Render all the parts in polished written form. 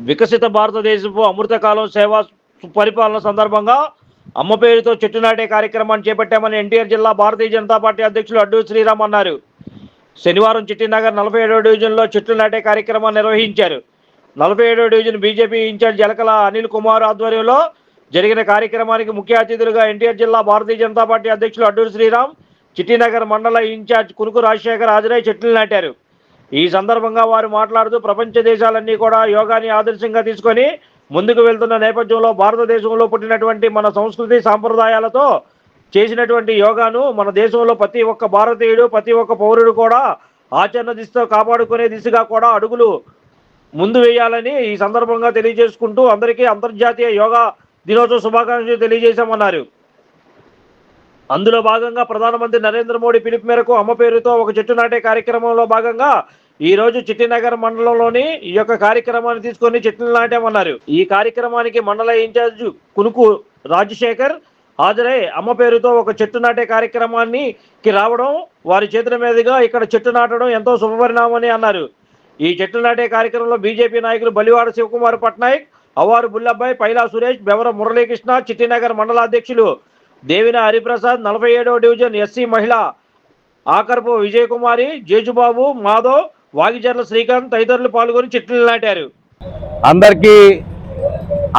వికసిత భారతదేశపు అమృతకాలం సేవా పరిపాలన సందర్భంగా అమ్మ పేరుతో చెట్టు నాటే కార్యక్రమాన్ని చేపట్టామని ఎన్టీఆర్ జిల్లా భారతీయ జనతా పార్టీ అధ్యక్షులు అడ్డూరి శ్రీరామ్ అన్నారు. శనివారం చిట్టినగర్ 47వ డివిజన్లో చెట్లు నాటే కార్యక్రమాన్ని నిర్వహించారు. 47వ division BJP incharge Jalakala Anil Kumar ఆధ్వర్యంలో జరిగిన కార్యక్రమానికి ముఖ్య అతిథులుగా ఎన్టీఆర్ జిల్లా భారతీయ జనతా పార్టీ అధ్యక్షులు అడ్డూరి శ్రీరామ్, చిట్టినగర్ మండల ఇన్ఛార్జ్ కునుకు రాజశేఖర్ హాజరై చెట్లు నాటారు. ఈ సందర్భంగా వారు మాట్లాడుతూ ప్రపంచ దేశాలన్నీ కూడా యోగాని ఆదర్శంగా తీసుకొని ముందుకు వెళ్తున్న నేపథ్యంలో భారతదేశంలో పుట్టినటువంటి మన సంస్కృతి సాంప్రదాయాలతో చేసినటువంటి యోగాను మన దేశంలో ప్రతి ఒక్క భారతీయుడు ప్రతి ఒక్క పౌరుడు కూడా ఆచరణ దిశతో కాపాడుకునే దిశగా కూడా అడుగులు ముందు వేయాలని ఈ సందర్భంగా తెలియజేసుకుంటూ అందరికీ అంతర్జాతీయ యోగా దినోత్సవ శుభాకాంక్షలు తెలియజేశామన్నారు. అందులో భాగంగా ప్రధానమంత్రి నరేంద్ర మోడీ పిలుపు మేరకు అమ్మ పేరుతో ఒక చెట్టు నాటే కార్యక్రమంలో భాగంగా ఈ రోజు చిట్టినగర్ మండలంలోని ఈ యొక్క కార్యక్రమాన్ని తీసుకొని చెట్లు నాటామన్నారు. ఈ కార్యక్రమానికి మండల ఇన్ఛార్జ్ కునుకు రాజశేఖర్ హాజరై అమ్మ పేరుతో ఒక చెట్టు నాటే కార్యక్రమానికి రావడం, వారి చేతుల మీదుగా ఇక్కడ చెట్టు నాటడం ఎంతో శుభపరిణామని అన్నారు. ఈ చెట్లు నాటే కార్యక్రమంలో బీజేపీ నాయకులు బలివాడ శివకుమార్ పట్నాయక్, అవ్వారు బుల్లబ్బాయి, పైలా సురేష్, బెవర మురళీకృష్ణ, చిట్టినగర్ మండల అధ్యక్షులు దేవిన హరిప్రసాద్, 47వ డివిజన్ ఎస్సీ మహిళ ఆకర్పు విజయకుమారి, జేజుబాబు, మాధవ్, వాగిజర్ల శ్రీకాంత్ తదితరులు పాల్గొని చెట్లు నాటారు. అందరికీ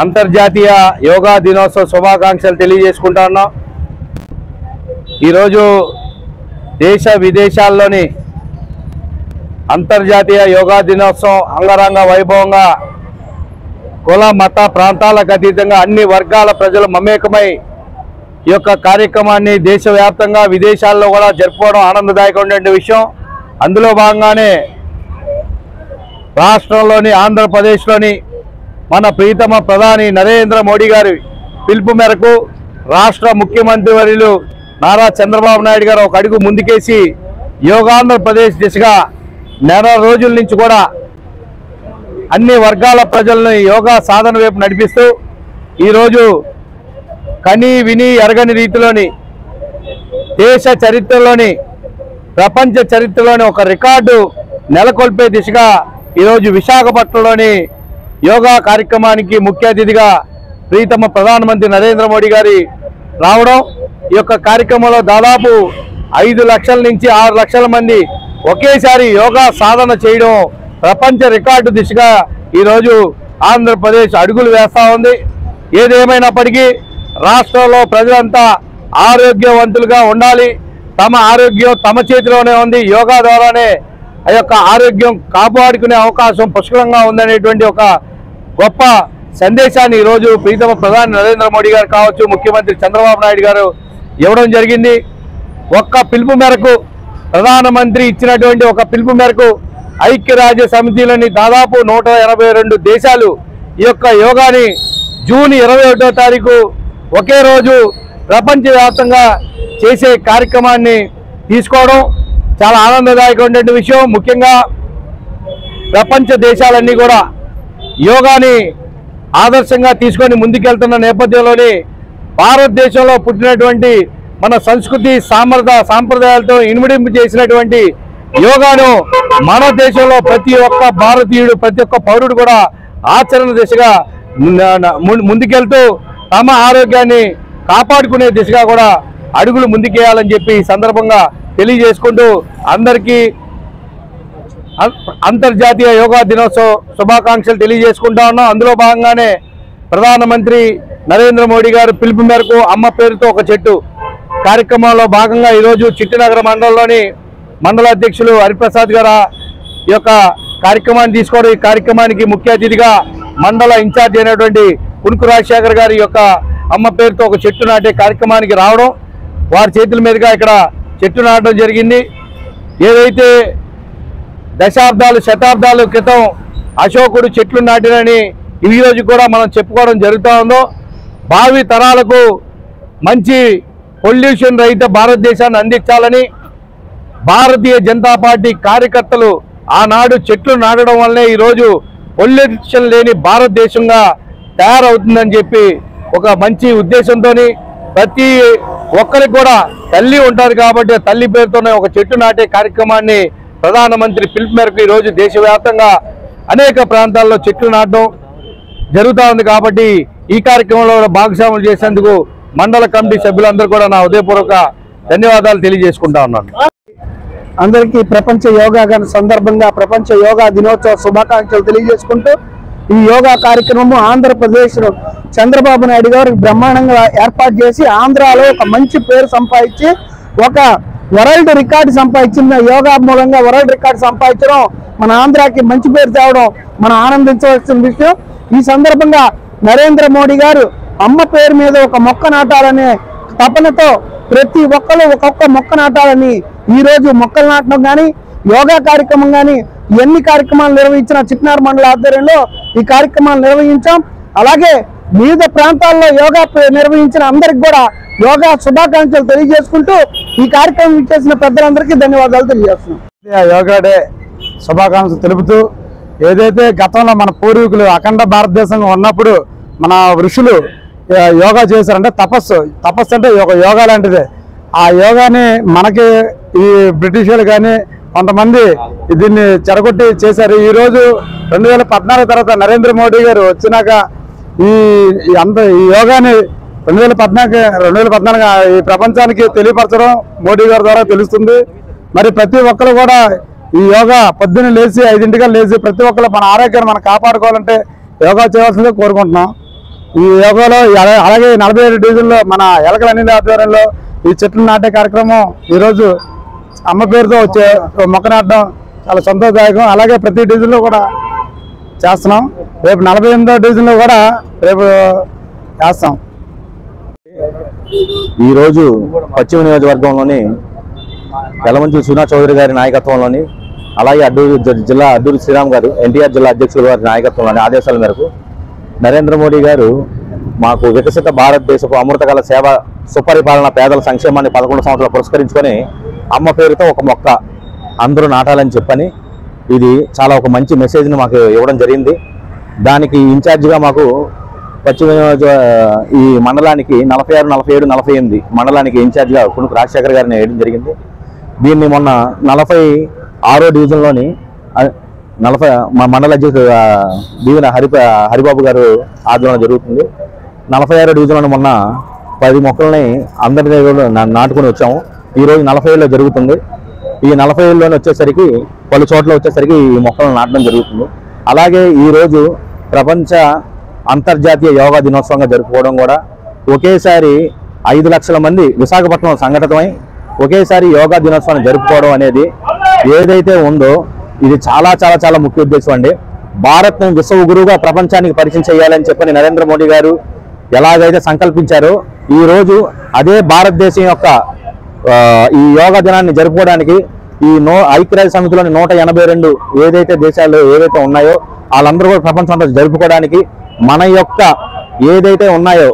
అంతర్జాతీయ యోగా దినోత్సవ శుభాకాంక్షలు తెలియజేసుకుంటా ఉన్నాం. ఈరోజు దేశ విదేశాల్లోని అంతర్జాతీయ యోగా దినోత్సవం అంగరంగ వైభవంగా కుల మత ప్రాంతాలకు అతీతంగా అన్ని వర్గాల ప్రజలు మమేకమై ఈ యొక్క కార్యక్రమాన్ని దేశవ్యాప్తంగా విదేశాల్లో కూడా జరుపుకోవడం ఆనందదాయకమైన విషయం. అందులో భాగంగానే రాష్ట్రంలోని ఆంధ్రప్రదేశ్లోని మన ప్రీతమ ప్రధాని నరేంద్ర మోడీ గారి పిలుపు మేరకు రాష్ట్ర ముఖ్యమంత్రి వర్యులు నారా చంద్రబాబు నాయుడు గారు ఒక అడుగు ముందుకేసి యోగాంధ్రప్రదేశ్ దిశగా నెల రోజుల నుంచి కూడా అన్ని వర్గాల ప్రజలను యోగా సాధన వైపు నడిపిస్తూ ఈరోజు కని విని ఎరగని రీతిలోని దేశ చరిత్రలోని ప్రపంచ చరిత్రలోని ఒక రికార్డు నెలకొల్పే దిశగా ఈరోజు విశాఖపట్నంలోని యోగా కార్యక్రమానికి ముఖ్య అతిథిగా ప్రీతమ ప్రధానమంత్రి నరేంద్ర మోడీ గారి రావడం, ఈ యొక్క కార్యక్రమంలో దాదాపు 5 లక్షల నుంచి 6 లక్షల మంది ఒకేసారి యోగా సాధన చేయడం ప్రపంచ రికార్డు దిశగా ఈరోజు ఆంధ్రప్రదేశ్ అడుగులు వేస్తూ ఉంది. ఏదేమైనప్పటికీ రాష్ట్రంలో ప్రజలంతా ఆరోగ్యవంతులుగా ఉండాలి. తమ ఆరోగ్యం తమ చేతిలోనే ఉంది. యోగా ద్వారానే ఆ యొక్క ఆరోగ్యం కాపాడుకునే అవకాశం పుష్కలంగా ఉందనేటువంటి ఒక గొప్ప సందేశాన్ని ఈరోజు ప్రీతమ ప్రధాని నరేంద్ర మోడీ గారు కావచ్చు, ముఖ్యమంత్రి చంద్రబాబు నాయుడు గారు ఇవ్వడం జరిగింది. ఒక్క పిలుపు మేరకు ప్రధానమంత్రి ఇచ్చినటువంటి ఒక పిలుపు మేరకు ఐక్యరాజ్య సమితిలోని దాదాపు 182 దేశాలు ఈ యొక్క యోగాని జూన్ 21వ తారీఖు ఒకే రోజు ప్రపంచవ్యాప్తంగా చేసే కార్యక్రమాన్ని తీసుకోవడం చాలా ఆనందదాయకమైన విషయం. ముఖ్యంగా ప్రపంచ దేశాలన్నీ కూడా యోగాని ఆదర్శంగా తీసుకొని ముందుకెళ్తున్న నేపథ్యంలోని భారతదేశంలో పుట్టినటువంటి మన సంస్కృతి సాంప్రదాయాలతో ఇనుమడింపు చేసినటువంటి యోగాను మన దేశంలో ప్రతి ఒక్క భారతీయుడు ప్రతి ఒక్క పౌరుడు కూడా ఆచరణ దిశగా ముందుకెళ్తూ తమ ఆరోగ్యాన్ని కాపాడుకునే దిశగా కూడా అడుగులు ముందుకేయాలని చెప్పి ఈ సందర్భంగా తెలియజేసుకుంటూ అందరికీ అంతర్జాతీయ యోగా దినోత్సవ శుభాకాంక్షలు తెలియజేసుకుంటా ఉన్నాం. అందులో భాగంగానే ప్రధానమంత్రి నరేంద్ర మోడీ గారు పిలుపు మేరకు అమ్మ పేరుతో ఒక చెట్టు కార్యక్రమంలో భాగంగా ఈరోజు చిట్టినగర్ మండలంలోని మండల అధ్యక్షులు హరిప్రసాద్ గారు ఈ యొక్క కార్యక్రమాన్ని తీసుకోవడం, ఈ కార్యక్రమానికి ముఖ్య అతిథిగా మండల ఇన్ఛార్జ్ అయినటువంటి కునుకు రాజశేఖర్ గారి యొక్క అమ్మ పేరుతో ఒక చెట్టు నాటే కార్యక్రమానికి రావడం, వారి చేతుల మీదుగా ఇక్కడ చెట్టు నాటడం జరిగింది. ఏదైతే దశాబ్దాలు శతాబ్దాల క్రితం అశోకుడు చెట్లు నాటినని ఈ రోజు కూడా మనం చెప్పుకోవడం జరుగుతూ ఉందో, భావి తరాలకు మంచి పొల్యూషన్ రహిత భారతదేశాన్ని అందించాలని భారతీయ జనతా పార్టీ కార్యకర్తలు ఆనాడు చెట్లు నాటడం వల్లే ఈరోజు పొల్యూషన్ లేని భారతదేశంగా తయారవుతుందని చెప్పి ఒక మంచి ఉద్దేశంతో ప్రతి ఒక్కరికి కూడా తల్లి ఉంటారు కాబట్టి తల్లి పేరుతోనే ఒక చెట్టు నాటే కార్యక్రమాన్ని ప్రధానమంత్రి పిలుపు మేరకు ఈరోజు దేశవ్యాప్తంగా అనేక ప్రాంతాల్లో చెట్లు నాటడం జరుగుతూ ఉంది కాబట్టి ఈ కార్యక్రమంలో భాగస్వాములు చేసేందుకు మండల కమిటీ సభ్యులందరూ కూడా నా హృదయపూర్వక ధన్యవాదాలు తెలియజేసుకుంటా ఉన్నాను. అందరికీ ప్రపంచ యోగా సందర్భంగా ప్రపంచ యోగా దినోత్సవ శుభాకాంక్షలు తెలియజేసుకుంటూ ఈ యోగా కార్యక్రమం ఆంధ్రప్రదేశ్ చంద్రబాబు నాయుడు గారు బ్రహ్మాండంగా ఏర్పాటు చేసి ఆంధ్రాలో ఒక మంచి పేరు సంపాదించి ఒక వరల్డ్ రికార్డు సంపాదించిన యోగా మూలంగా వరల్డ్ రికార్డు సంపాదించడం మన ఆంధ్రాకి మంచి పేరు తేవడం మనం ఆనందించవలసిన విషయం. ఈ సందర్భంగా నరేంద్ర మోడీ గారు అమ్మ పేరు మీద ఒక మొక్క నాటాలనే తపనతో ప్రతి ఒక్కరు ఒక్కొక్క మొక్క నాటాలని ఈ రోజు మొక్కలు నాటడం కానీ యోగా కార్యక్రమం కానీ ఎన్ని కార్యక్రమాలు నిర్వహించిన చిట్నార్ మండల ఆధ్వర్యంలో ఈ కార్యక్రమాలు నిర్వహించాం. అలాగే వివిధ ప్రాంతాల్లో యోగా నిర్వహించిన అందరికి కూడా యోగా శుభాకాంక్షలు తెలియజేసుకుంటూ ఈ కార్యక్రమం ఇచ్చేసిన పెద్దలందరికీ ధన్యవాదాలు తెలియజేస్తున్నాం. యోగా డే శుభాకాంక్షలు తెలుపుతూ ఏదైతే గతంలో మన పూర్వీకులు అఖండ భారతదేశంగా ఉన్నప్పుడు మన ఋషులు యోగా చేశారంటే తపస్సు అంటే ఒక యోగా లాంటిదే. ఆ యోగాని మనకి ఈ బ్రిటిషర్లు కానీ కొంతమంది దీన్ని చెరగొట్టి చేశారు. ఈరోజు 2014 తర్వాత నరేంద్ర మోడీ గారు వచ్చినాక ఈ యోగాని 2014 ఈ ప్రపంచానికి తెలియపరచడం మోడీ గారి ద్వారా తెలుస్తుంది. మరి ప్రతి ఒక్కరు కూడా ఈ యోగా పొద్దున్న లేచి 5 లేచి ప్రతి ఒక్కరు మన ఆరోగ్యాన్ని మనం కాపాడుకోవాలంటే యోగా చేయవలసిందే కోరుకుంటున్నాం. ఈ యోగాలో అలాగే 47 డివిజన్లో మన ఎలకల అనిల్ ఆధ్వర్యంలో ఈ చెట్లు నాటే కార్యక్రమం ఈరోజు అమ్మ పేరుతో వచ్చే మొక్క నాటడం చాలా సంతోషదాయకం. అలాగే ప్రతి డివిజన్లో కూడా చేస్తున్నాం. రేపు 48వ డివిజన్లో కూడా రేపు చేస్తాం. ఈరోజు పశ్చిమ నియోజకవర్గంలోని యలమంచి సునా చౌదరి గారి నాయకత్వంలోని అలాగే జిల్లా అడ్డూరి శ్రీరామ్ గారు ఎన్టీఆర్ జిల్లా అధ్యక్షులు గారి నాయకత్వంలోని ఆదేశాల మేరకు నరేంద్ర మోడీ గారు మాకు వికసిత భారతదేశపు అమృతకాల సేవ సుపరిపాలన పేదల సంక్షేమాన్ని 11 సంవత్సరాలు పురస్కరించుకొని అమ్మ పేరుతో ఒక మొక్క అందరూ నాటాలని చెప్పని ఇది చాలా ఒక మంచి మెసేజ్ని మాకు ఇవ్వడం జరిగింది. దానికి ఇన్ఛార్జిగా మాకు పశ్చిమ ఈ మండలానికి 46, 47, 48 మండలానికి ఇన్ఛార్జిగా కునుకు రాజశేఖర్ గారిని వేయడం జరిగింది. దీన్ని మొన్న 46వ డివిజన్లోని మా మండల అధ్యక్షుడు దీవెన హరిబాబు గారు ఆధ్వర్యంలో జరుగుతుంది. 46వ డివిజన్లో మొన్న 10 మొక్కల్ని అందరి నాటుకొని వచ్చాము. ఈరోజు 47లో జరుగుతుంది. ఈ 47లోనే వచ్చేసరికి పలు చోట్ల వచ్చేసరికి ఈ మొక్కలను నాటడం జరుగుతుంది. అలాగే ఈరోజు ప్రపంచ అంతర్జాతీయ యోగా దినోత్సవంగా జరుపుకోవడం కూడా ఒకేసారి 5 లక్షల మంది విశాఖపట్నం సంఘటితమై ఒకేసారి యోగా దినోత్సవాన్ని జరుపుకోవడం అనేది ఏదైతే ఉందో ఇది చాలా చాలా చాలా ముఖ్య ఉద్దేశం అండి. భారత్ను విశ్వగురువుగా ప్రపంచానికి పరిచయం చేయాలని చెప్పని నరేంద్ర మోడీ గారు ఎలాగైతే సంకల్పించారో ఈరోజు అదే భారతదేశం యొక్క ఈ యోగా దినాన్ని జరుపుకోవడానికి ఈ ఐక్యరాజ్య సమితిలోని 182 ఏదైతే దేశాలు ఏవైతే ఉన్నాయో వాళ్ళందరూ కూడా ప్రపంచంలో జరుపుకోవడానికి మన యొక్క ఏదైతే ఉన్నాయో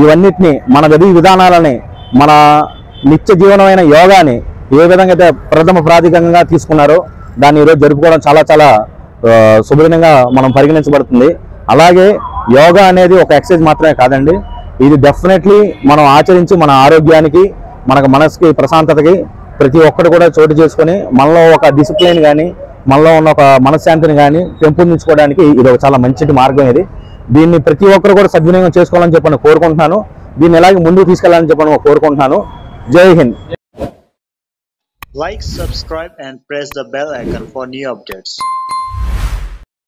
ఇవన్నిటిని మన విధానాలని మన నిత్య జీవనమైన యోగాని ఏ విధంగా అయితే ప్రథమ ప్రాతిపదికగా తీసుకున్నారో దాన్ని ఈరోజు జరుపుకోవడం చాలా చాలా శుభదినంగా మనం పరిగణించబడుతుంది. అలాగే యోగా అనేది ఒక ఎక్సర్సైజ్ మాత్రమే కాదండి, ఇది డెఫినెట్లీ మనం ఆచరించి మన ఆరోగ్యానికి మనకు మనసుకి ప్రశాంతతకి ప్రతి ఒక్కరు కూడా చోటు చేసుకొని మనలో ఒక డిసిప్లిన్ కానీ మనలో ఉన్న ఒక మనశ్శాంతిని కానీ పెంపొందించుకోవడానికి ఇది ఒక చాలా మంచి మార్గం. దీన్ని ప్రతి ఒక్కరు కూడా సద్వినియోగం చేసుకోవాలని చెప్పని కోరుకుంటున్నాను. దీన్ని ఎలాగే ముందుకు తీసుకెళ్లాలని చెప్పని కోరుకుంటున్నాను. జై Hind. Like, subscribe and press the bell icon for new updates.